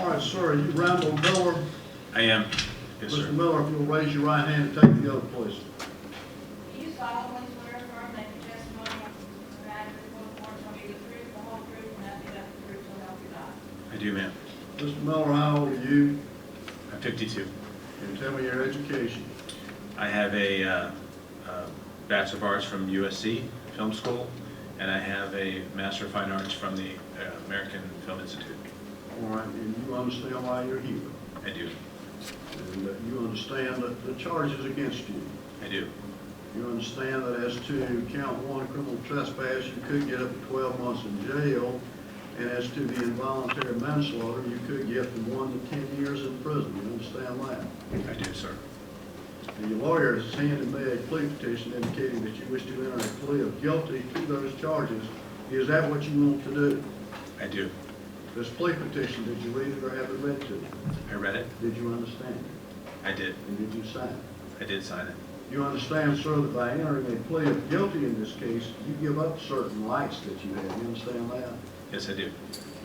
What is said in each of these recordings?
All right, sir, are you Randall Miller? I am. Yes, sir. Mr. Miller, if you'll raise your right hand and take the oath, please. Do you solemnly swear or affirm that your testimony provided before the court shall be the truth, the whole truth, and nothing but the truth, so help you God? I do, ma'am. Mr. Miller, how old are you? I'm 52. And tell me your education. I have a Bachelor of Arts from USC Film School, and I have a Master of Fine Arts from the American Film Institute. All right, and you understand why you're here. I do. And you understand that the charges against you. I do. You understand that as to count 1, criminal trespass, you could get up to 12 months in jail. And as to the involuntary manslaughter, you could get from 1 to 10 years in prison. You understand that? I do, sir. And your lawyer has handed me a plea petition indicating that you wish to enter a plea of guilty to those charges. Is that what you want to do? I do. This plea petition, did you read it or have it read to you? I read it. Did you understand it? I did. And did you sign it? I did sign it. You understand, sir, that by entering a plea of guilty in this case, you give up certain rights that you have. You understand that? Yes, I do.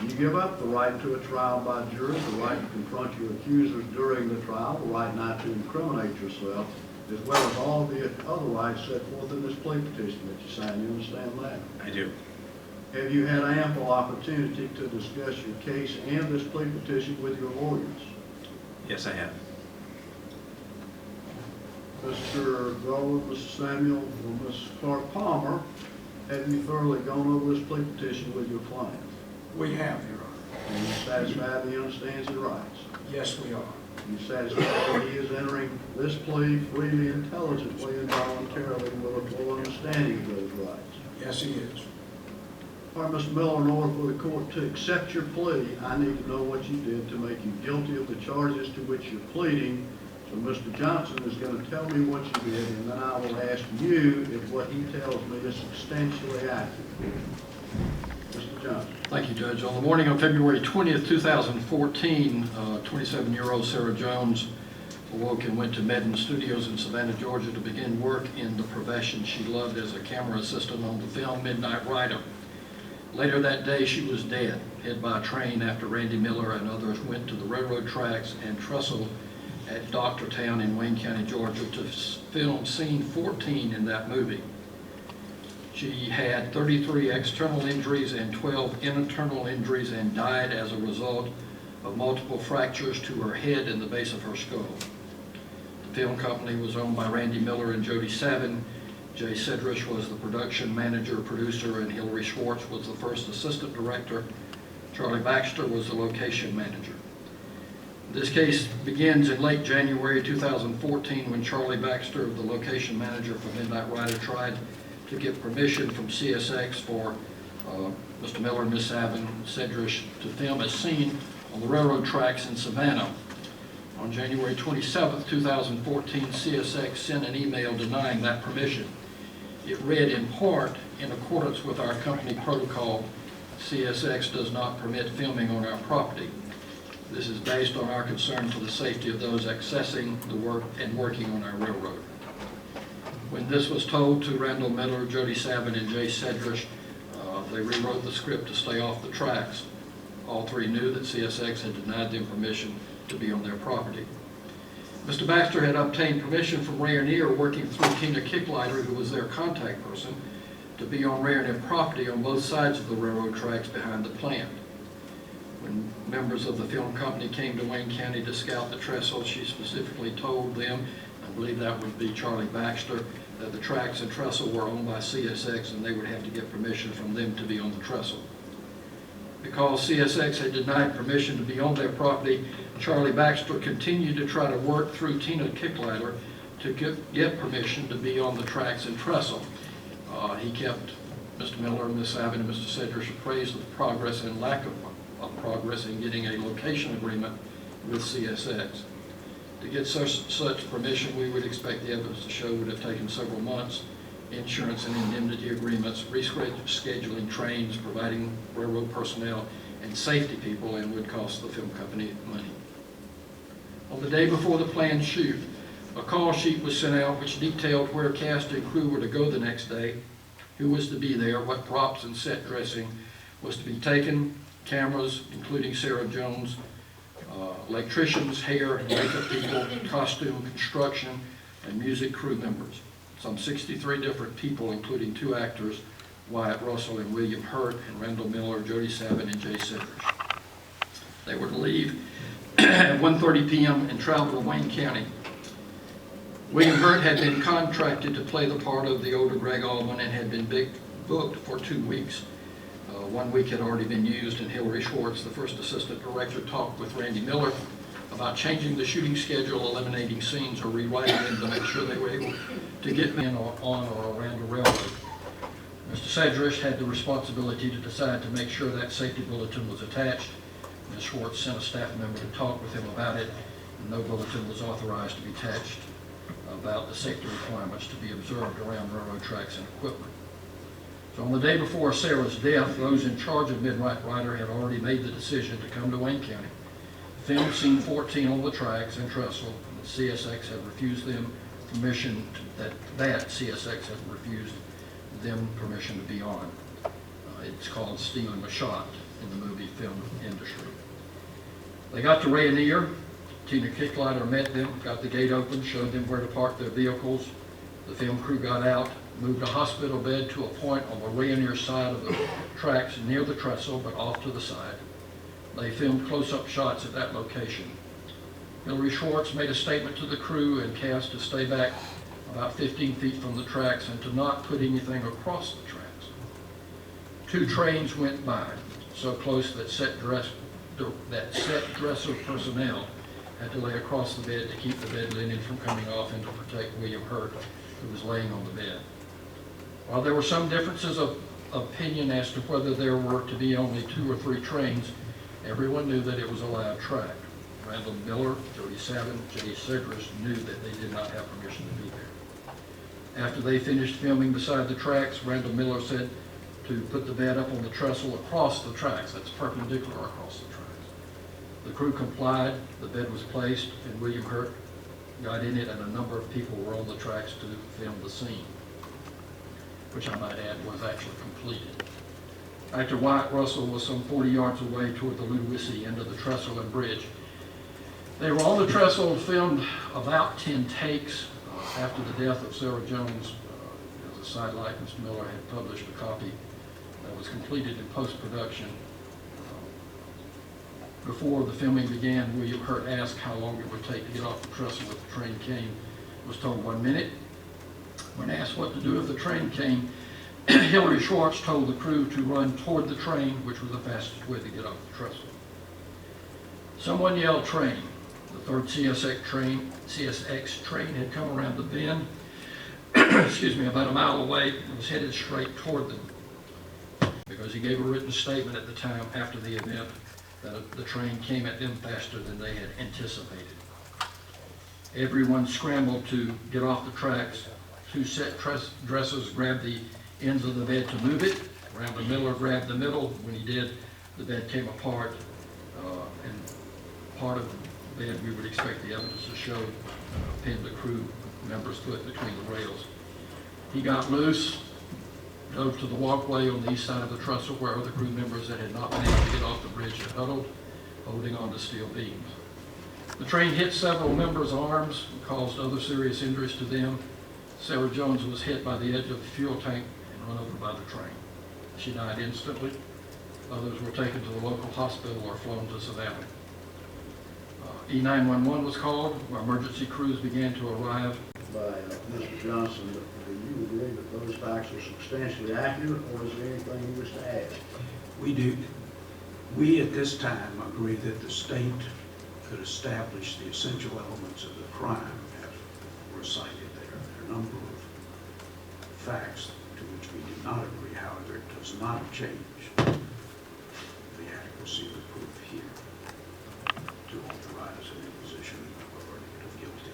You give up the right to a trial by jury, the right to confront your accusers during the trial, the right not to incriminate yourself, as well as all the other rights set forth in this plea petition that you signed. You understand that? I do. Have you had ample opportunity to discuss your case and this plea petition with your lawyers? Yes, I have. Mr. Gold, Mr. Samuel, or Ms. Clark Palmer, have you thoroughly gone over this plea petition with your client? We have, Your Honor. And you're satisfied that he understands his rights? Yes, we are. You satisfied that he is entering this plea freely, intelligently, and voluntarily with a full understanding of those rights? Yes, he is. All right, Mr. Miller, in order for the court to accept your plea, I need to know what you did to make you guilty of the charges to which you're pleading. So Mr. Johnson is going to tell me what you did, and then I will ask you if what he tells me is substantially accurate. Mr. Johnson. Thank you, Judge. On the morning of February 20th, 2014, 27-year-old Sarah Jones awoke and went to Medin Studios in Savannah, Georgia to begin work in the profession she loved as a camera assistant on the film Midnight Rider. Later that day, she was dead, hit by a train after Randall Miller and others went to the railroad tracks and trestled at Doctortown in Wayne County, Georgia to film scene 14 in that movie. She had 33 external injuries and 12 internal injuries and died as a result of multiple fractures to her head and the base of her skull. The film company was owned by Randall Miller and Jody Savin. Jay Sedrish was the production manager, producer, and Hillary Schwartz was the first assistant director. Charlie Baxter was the location manager. This case begins in late January 2014 when Charlie Baxter, the location manager for Midnight Rider, tried to get permission from CSX for Mr. Miller and Ms. Savin Sedrish to film a scene on the railroad tracks in Savannah. On January 27, 2014, CSX sent an email denying that permission. It read in part, in accordance with our company protocol, CSX does not permit filming on our property. This is based on our concern for the safety of those accessing the work and working on our railroad. When this was told to Randall Miller, Jody Savin, and Jay Sedrish, they rewrote the script to stay off the tracks. All three knew that CSX had denied them permission to be on their property. Mr. Baxter had obtained permission from Rayonier, working through Tina Kicklighter, who was their contact person, to be on Rayonier property on both sides of the railroad tracks behind the plant. When members of the film company came to Wayne County to scout the trestle, she specifically told them, I believe that would be Charlie Baxter, that the tracks and trestle were owned by CSX and they would have to get permission from them to be on the trestle. Because CSX had denied permission to be on their property, Charlie Baxter continued to try to work through Tina Kicklighter to get permission to be on the tracks and trestle. He kept Mr. Miller, Ms. Savin, and Mr. Sedrish appraised of the progress and lack of progress in getting a location agreement with CSX. To get such permission, we would expect the evidence to show would have taken several months, insurance and indemnity agreements, rescheduling trains, providing railroad personnel and safety people, and would cost the film company money. On the day before the planned shoot, a call sheet was sent out which detailed where cast and crew were to go the next day, who was to be there, what props and set dressing was to be taken, cameras, including Sarah Jones, electricians, hair and makeup people, costume, construction, and music crew members. Some 63 different people, including 2 actors, Wyatt Russell and William Hurt, and Randall Miller, Jody Savin, and Jay Sidrich. They were to leave at 1:30 p.m. and travel to Wayne County. William Hurt had been contracted to play the part of the older Greg Allman and had been booked for 2 weeks. 1 week had already been used, and Hillary Schwartz, the first assistant director, talked with Randy Miller about changing the shooting schedule, eliminating scenes, or rewriting them to make sure they were able to get men on or around the railroad. Mr. Sedrish had the responsibility to decide to make sure that safety bulletin was attached. Ms. Schwartz sent a staff member to talk with him about it, and no bulletin was authorized to be attached about the safety requirements to be observed around railroad tracks and equipment. So on the day before Sarah's death, those in charge of Midnight Rider had already made the decision to come to Wayne County, film scene 14 on the tracks and trestle, and CSX had refused them permission that CSX had refused them permission to be on. It's called stealing a shot in the movie film industry. They got to Rayonier. Tina Kicklighter met them, got the gate open, showed them where to park their vehicles. The film crew got out, moved a hospital bed to a point on the Rayonier side of the tracks near the trestle, but off to the side. They filmed close-up shots at that location. Hillary Schwartz made a statement to the crew and cast to stay back about 15 feet from the tracks and to not put anything across the tracks. 2 trains went by, so close that set dresser personnel had to lay across the bed to keep the bed linen from coming off and to protect William Hurt, who was laying on the bed. While there were some differences of opinion as to whether there were to be only 2 or 3 trains, everyone knew that it was a loud track. Randall Miller, Jody Savin, Jay Sidrich knew that they did not have permission to be there. After they finished filming beside the tracks, Randall Miller said to put the bed up on the trestle across the tracks. That's perpendicular across the tracks. The crew complied, the bed was placed, and William Hurt got in it, and a number of people were on the tracks to film the scene, which I might add was actually completed. Actor Wyatt Russell was some 40 yards away toward the Ludowici end of the trestle and bridge. They were on the trestle and filmed about 10 takes. After the death of Sarah Jones, as a sidelight, Mr. Miller had published a copy that was completed in post-production. Before the filming began, William Hurt asked how long it would take to get off the trestle if the train came. Was told 1 minute. When asked what to do if the train came, Hillary Schwartz told the crew to run toward the train, which was the fastest way to get off the trestle. Someone yelled train. The 3rd CSX train had come around the bend, excuse me, about a mile away and was headed straight toward them, because he gave a written statement at the time after the event that the train came at them faster than they had anticipated. Everyone scrambled to get off the tracks. 2 set dressers grabbed the ends of the bed to move it. Randall Miller grabbed the middle. When he did, the bed came apart, and part of the bed, we would expect the evidence to show, pinned the crew member's foot between the rails. He got loose, dove to the walkway on the east side of the trestle where other crew members that had not been able to get off the bridge had huddled, holding on to steel beams. The train hit several members' arms and caused other serious injuries to them. Sarah Jones was hit by the edge of the fuel tank and run over by the train. She died instantly. Others were taken to the local hospital or flown to Savannah. E911 was where emergency crews began to arrive. By Mr. Johnson, do you agree that those facts are substantially accurate, or is there anything you wish to add? We do. We at this time agree that the state could establish the essential elements of the crime as recited there. There are a number of facts to which we do not agree. However, it does not change the adequacy of the proof here to authorize an imposition of a verdict of guilty.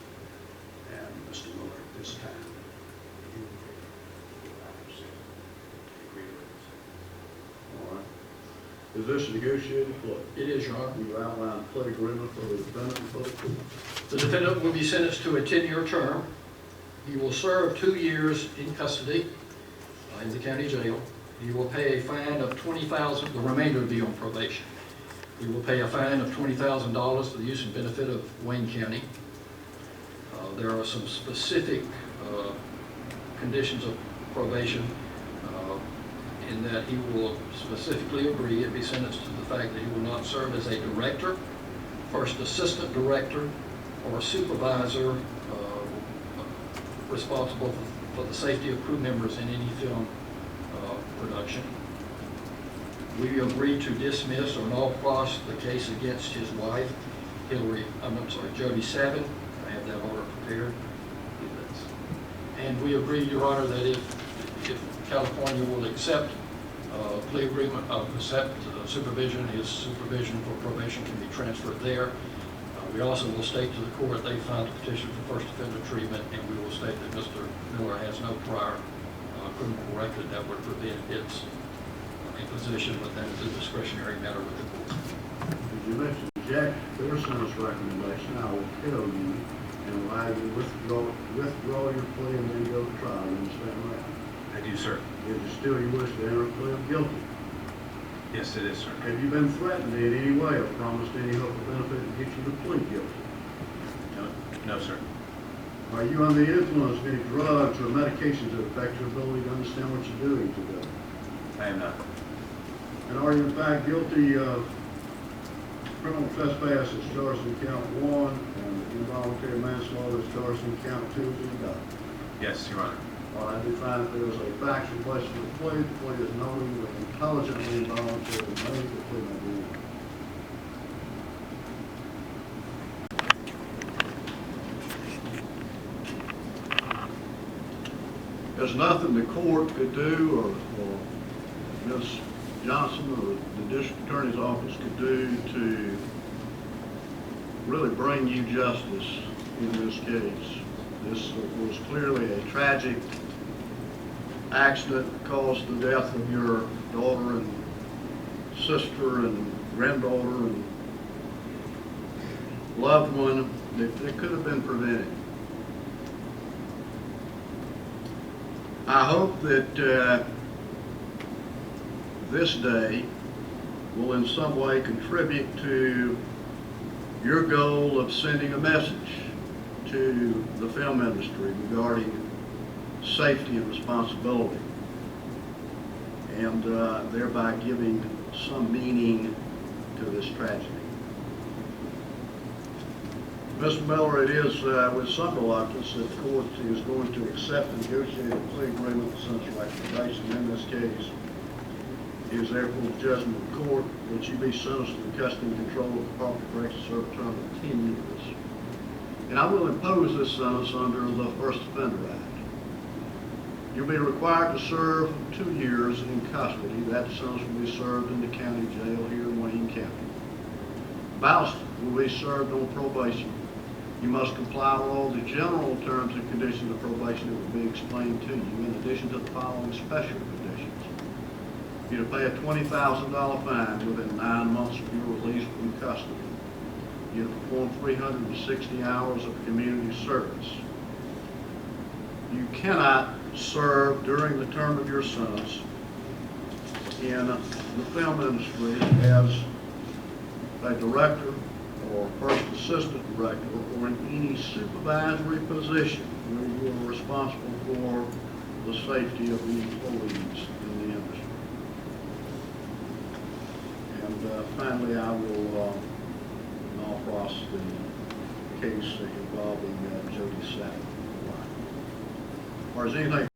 And Mr. Miller, at this time, you agree with us? All right. Is this a negotiated plea? It is, Your Honor. You outlined the plea agreement for the defendant and for the court. The defendant will be sentenced to a 10-year term. He will serve 2 years in custody in the county jail. He will pay a fine of $20,000. The remainder will be on probation. He will pay a fine of $20,000 for the use and benefit of Wayne County. There are some specific conditions of probation in that he will specifically agree and be sentenced to the fact that he will not serve as a director, first assistant director, or a supervisor responsible for the safety of crew members in any film production. We agreed to dismiss or null pros the case against his wife, Jody Savin. I have that order prepared. And we agreed, Your Honor, that if California will accept plea agreement, accept supervision, his supervision for probation can be transferred there. We also will state to the court they filed a petition for first offender treatment, and we will state that Mr. Miller has no prior criminal record that would prevent its imposition, but that is a discretionary matter with the court. As you mentioned, Jack Pearson's recommendation, I will tell you and allow you to withdraw your plea and then go to trial. You understand that? I do, sir. Is it still your wish to enter a plea of guilty? Yes, it is, sir. Have you been threatened in any way or promised any hope or benefit to get you to plead guilty? No, sir. Are you under the influence of any drugs or medications that affect your ability to understand what you're doing today? I am not. And are you in fact guilty of criminal trespass as charged in count 1 and involuntary manslaughter as charged in count 2 of the indictment? Yes, Your Honor. All right, I do find that there is a factual question of the plea. The plea is knowingly, intelligently, involuntarily made. The plea may be won. There's nothing the court could do or Ms. Johnson or the district attorney's office could do to really bring you justice in this case. This was clearly a tragic accident that caused the death of your daughter and sister and granddaughter and loved one that could have been prevented. I hope that this day will in some way contribute to your goal of sending a message to the film industry regarding safety and responsibility, and thereby giving some meaning to this tragedy. Mr. Miller, it is with some reluctance that the court is going to accept and negotiate a plea agreement with such recommendation. In this case, it is therefore the judgment of the court that you be sentenced to custody and control of the property corrections serve a term of 10 years. And I will impose this sentence under the First Offender Act. You'll be required to serve 2 years in custody. That sentence will be served in the county jail here in Wayne County. Balance will be served on probation. You must comply with all the general terms and conditions of probation that will be explained to you, in addition to the following special conditions. You're to pay a $20,000 fine within 9 months of your release from custody. You're to perform 360 hours of community service. You cannot serve during the term of your sentence in the film industry as a director or first assistant director or in any supervisory position where you are responsible for the safety of the employees in the industry. And finally, I will now cross the case involving Jody Savin. Or is anything